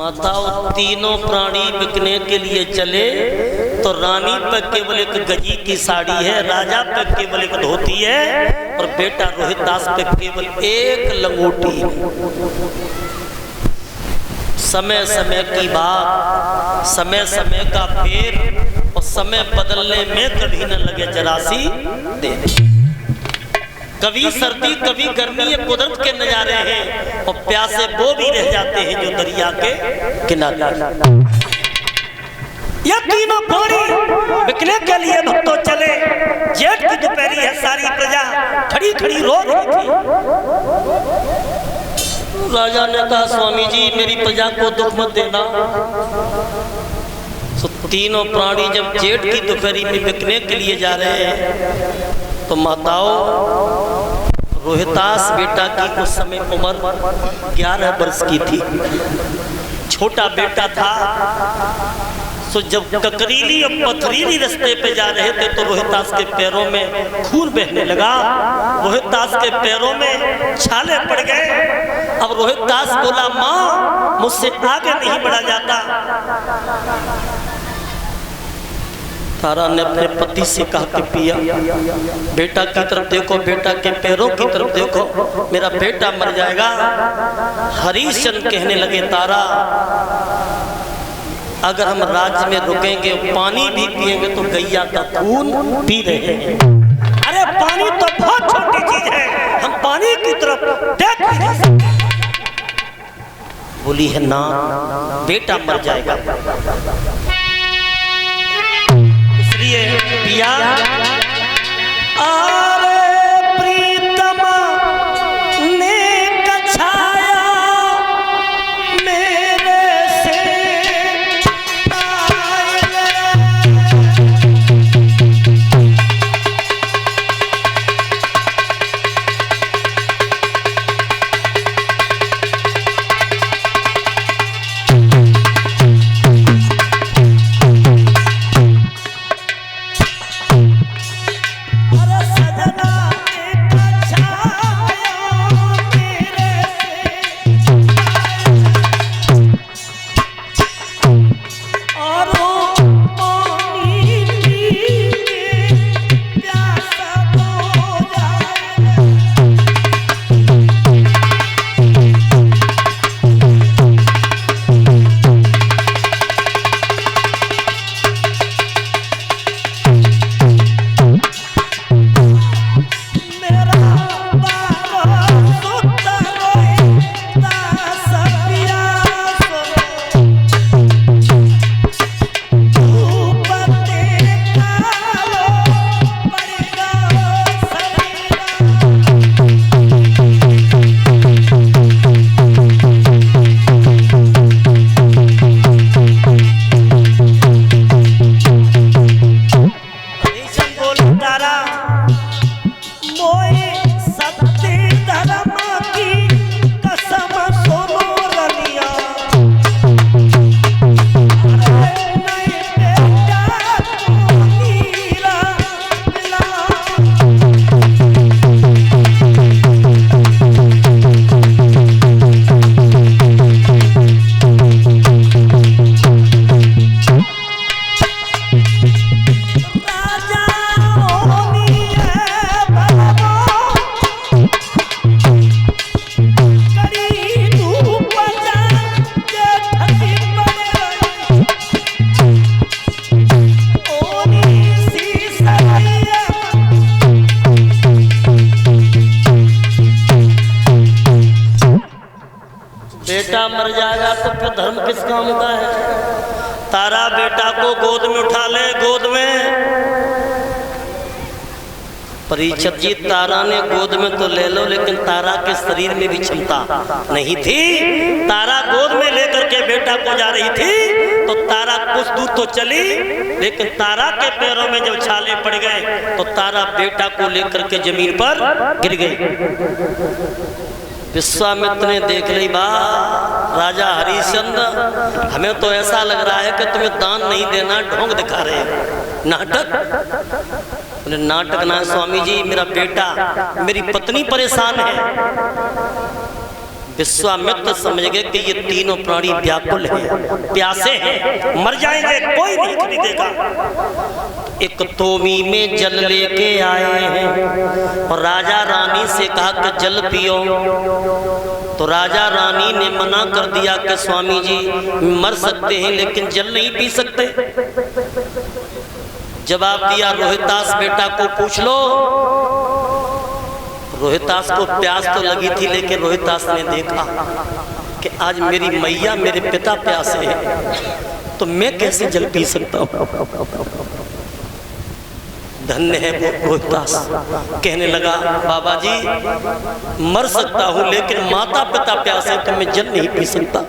माताओं तीनों प्राणी बिकने के लिए चले तो रानी पे केवल एक गजी की साड़ी है, राजा पे केवल एक धोती है और बेटा रोहितदास पे केवल एक लंगोटी है। समय समय की बात, समय समय का फेर और समय बदलने में कभी न लगे जरासी देर। कभी सर्दी कभी गर्मी, ये कुदरत के नजारे हैं और प्यासे वो भी रह जाते हैं जो दरिया के किनारे। ये तीनों प्राणी बिकने के लिए भक्तों चले। जेठ की दोपहरी है, सारी प्रजा खड़ी खड़ी रो रही थी। राजा ने कहा स्वामी जी मेरी प्रजा को दुख मत देना। तो तीनों प्राणी जब जेठ की दोपहरी में बिकने के लिए जा रहे हैं तो माताओं रोहितास बेटा की उस समय उम्र 11 वर्ष की थी, छोटा बेटा था। तो जब ककरीली और पथरीली रास्ते पे जा रहे थे तो रोहितास के पैरों में खून बहने लगा, रोहितास के पैरों में छाले पड़ गए। अब रोहितास बोला माँ मुझसे आगे नहीं बढ़ा जाता। तारा ने अपने पति से कहा कि पिया बेटा की तरफ देखो, बेटा के पैरों की तरफ देखो, मेरा बेटा मर जाएगा। हरिश्चंद्र कहने लगे तारा अगर हम राज्य में रुकेंगे पानी भी पिएंगे तो गैया का खून पी रहे हैं। अरे पानी तो बहुत छोटी चीज है, हम पानी की तरफ देख नहीं सकते। बोली है ना बेटा मर जाएगा। इसलिए पिया बेटा मर जाएगा तो फिर धर्म किस काम का है। तारा बेटा को गोद में उठा ले, गोद में। परीक्षित जी तारा ने गोद में तो ले लो, लेकिन तारा के शरीर में भी क्षमता नहीं थी। तारा गोद में लेकर के बेटा को जा रही थी तो तारा कुछ दूर तो चली, लेकिन तारा के पैरों में जब छाले पड़ गए तो तारा बेटा को लेकर के जमीन पर गिर गई। विश्वामित्र ने देख ली बात, राजा हरिश्चंद्र हमें तो ऐसा लग रहा है कि तुम्हें दान नहीं देना, ढोंग दिखा रहे हैं, नाटक। नाटक ना स्वामी जी, मेरा बेटा, मेरी पत्नी परेशान है। विश्वामित्र समझ गए कि ये तीनों प्राणी व्याकुल हैं, प्यासे हैं, मर जाएंगे, कोई नहीं खरीदेगा। एक तोमी में जल लेके आए हैं और राजा रानी से कहा कि जल पियो। तो राजा रानी ने मना कर दिया कि स्वामी जी मर सकते हैं लेकिन जल नहीं पी सकते। जवाब दिया, रोहितास बेटा को पूछ लो। रोहितास को प्यास तो लगी थी लेकिन रोहितास ने देखा कि आज मेरी मैया मेरे पिता प्यासे हैं तो मैं कैसे जल पी सकता हूँ। धन्य है वो रोहितास। कहने लगा, बाबा जी मर सकता हूँ लेकिन माता पिता प्यासे तो मैं जल नहीं पी सकता।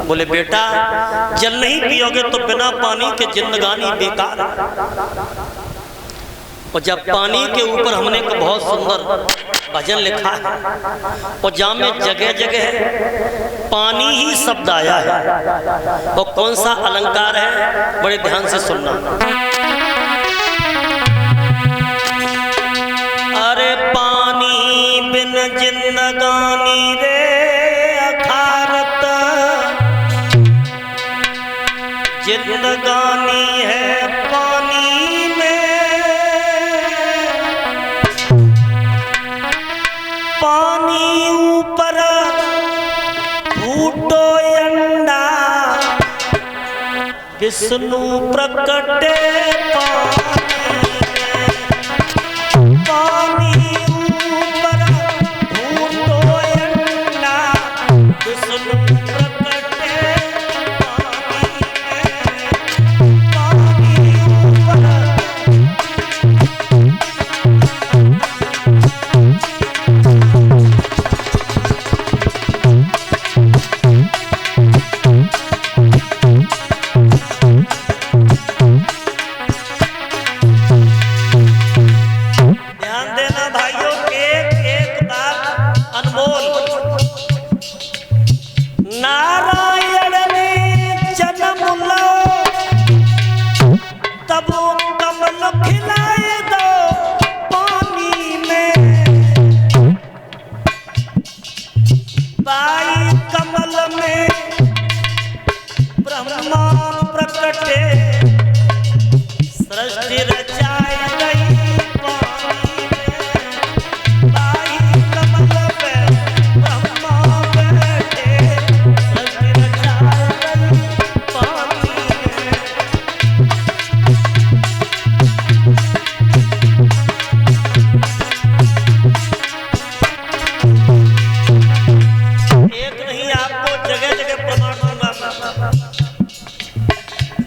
बोले बेटा जल नहीं पियोगे तो बिना पानी के जिंदगानी बेकार है। और जब पानी के ऊपर हमने एक बहुत सुंदर भजन लिखा है और जहाँ में जगह जगह पानी ही शब्द आया है। वो कौन सा अलंकार है, बड़े ध्यान से सुनना। अरे पानी बिन जिंदगानी रे अखारत, जिंदगानी है पानी में, पानी ऊपर फूटो अंडा, विष्णु प्रकटे पानी ऊपर फूटो अंडा, विष्णु प्रकटे पानी ऊपर।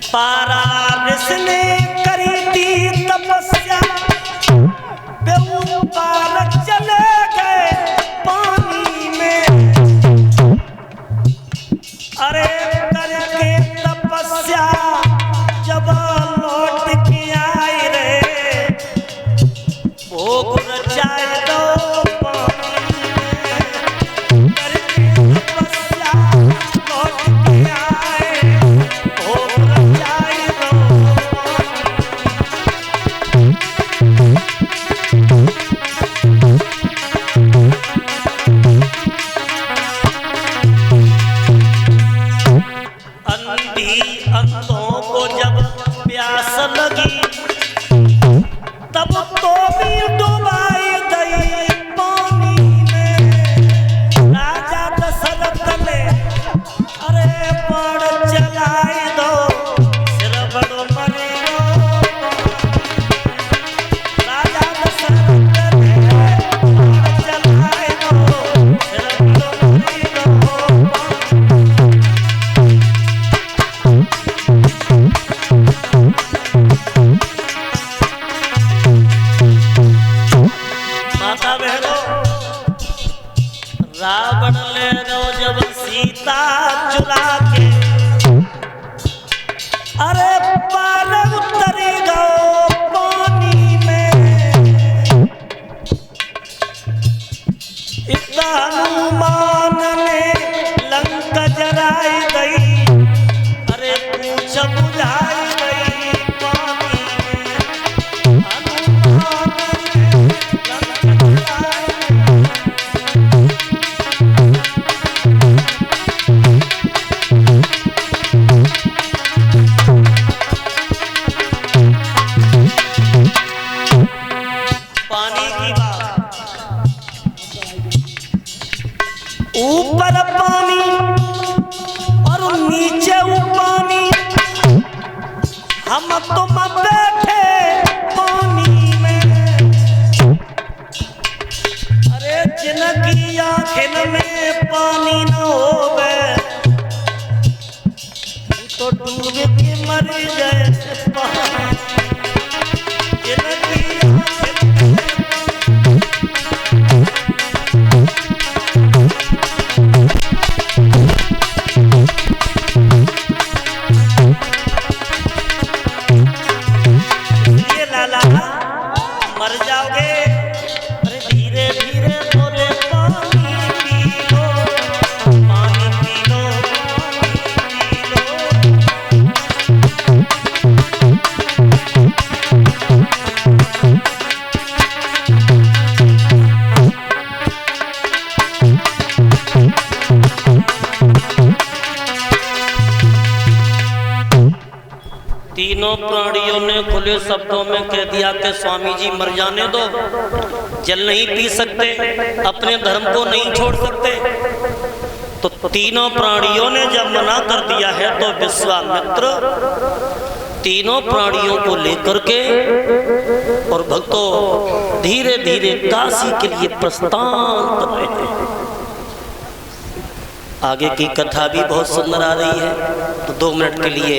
पारारिस ने करी थी तपस्या, पार चले गए पानी में। अरे करके तपस्या जब लौट के आए रे, भोग रचाए दो पानी में। करके तपस्या लौट के आए, भोग रचाए दो अंधों को जब प्यास लगी तब तो भी डुबाई गई पानी में। राजा दशरथ ने अरे बाण चलाए दो, सिर बड़ो मरे दो। राजा दशरथ ने बाण चलाए दो, सिर बड़ो मरे दो। माता बहनों, रावण ले गो जब सीता चुरा के, अरे पार उतरी गो पानी में। इतना हनुमान ने लंक जराई गई, अरे पूछ बुझाई गई पानी में। हनुमान ने लंक जराई ऊपर पानी और नीचे पानी, हम तुम बैठे पानी में। अरे जिनकी आँखिन में पानी न होवे तो डूब के मर जाए। ये लाला मर जाओगे। अरे धीरे धीरे बोले पानी पी लो, पानी पी लो, पानी पी तीनों प्राणियों ने खुले शब्दों में कह दिया कि स्वामी जी मर जाने दो, जल नहीं पी सकते, अपने धर्म को नहीं छोड़ सकते। तो तीनों प्राणियों ने जब मना कर दिया है तो विश्वामित्र तीनों प्राणियों को लेकर के और भक्तों धीरे धीरे काशी के लिए प्रस्थान कर रहे हैं। आगे की कथा भी बहुत सुंदर आ रही है, तो 2 मिनट के लिए